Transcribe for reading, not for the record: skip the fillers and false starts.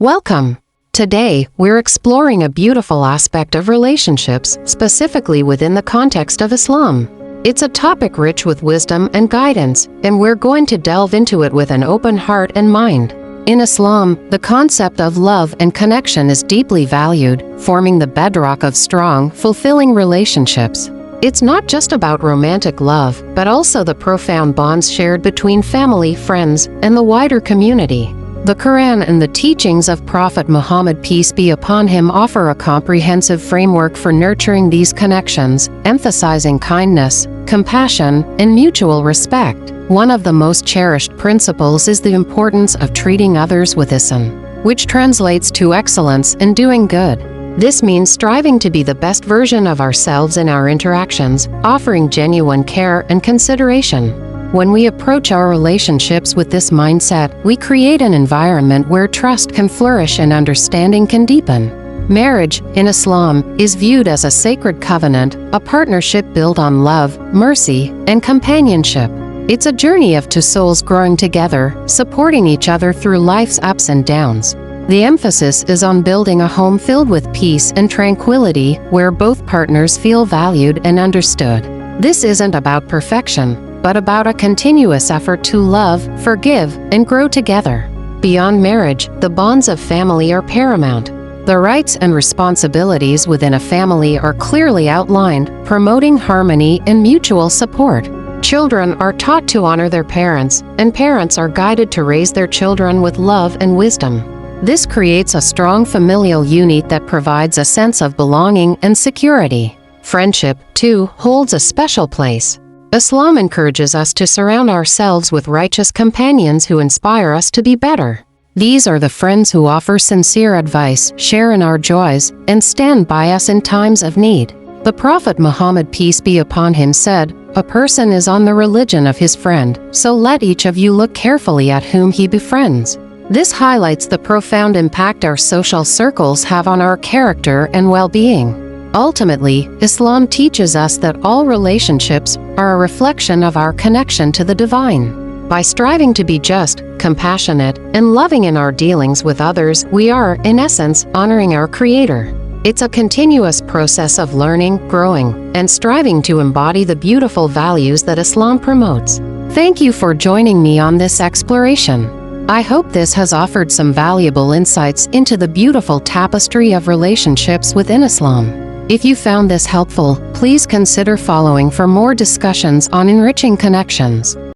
Welcome! Today, we're exploring a beautiful aspect of relationships, specifically within the context of Islam. It's a topic rich with wisdom and guidance, and we're going to delve into it with an open heart and mind. In Islam, the concept of love and connection is deeply valued, forming the bedrock of strong, fulfilling relationships. It's not just about romantic love, but also the profound bonds shared between family, friends, and the wider community. The Quran and the teachings of Prophet Muhammad, peace be upon him, offer a comprehensive framework for nurturing these connections, emphasizing kindness, compassion, and mutual respect. One of the most cherished principles is the importance of treating others with ihsan, which translates to excellence in doing good. This means striving to be the best version of ourselves in our interactions, offering genuine care and consideration. When we approach our relationships with this mindset, we create an environment where trust can flourish and understanding can deepen. Marriage, in Islam, is viewed as a sacred covenant, a partnership built on love, mercy, and companionship. It's a journey of two souls growing together, supporting each other through life's ups and downs. The emphasis is on building a home filled with peace and tranquility, where both partners feel valued and understood. This isn't about perfection, but about a continuous effort to love, forgive, and grow together. Beyond marriage, the bonds of family are paramount. The rights and responsibilities within a family are clearly outlined, promoting harmony and mutual support. Children are taught to honor their parents, and parents are guided to raise their children with love and wisdom. This creates a strong familial unit that provides a sense of belonging and security. Friendship, too, holds a special place. Islam encourages us to surround ourselves with righteous companions who inspire us to be better. These are the friends who offer sincere advice, share in our joys, and stand by us in times of need. The Prophet Muhammad, peace be upon him, said, "A person is on the religion of his friend, so let each of you look carefully at whom he befriends." This highlights the profound impact our social circles have on our character and well-being. Ultimately, Islam teaches us that all relationships are a reflection of our connection to the divine. By striving to be just, compassionate, and loving in our dealings with others, we are, in essence, honoring our Creator. It's a continuous process of learning, growing, and striving to embody the beautiful values that Islam promotes. Thank you for joining me on this exploration. I hope this has offered some valuable insights into the beautiful tapestry of relationships within Islam. If you found this helpful, please consider following for more discussions on enriching connections.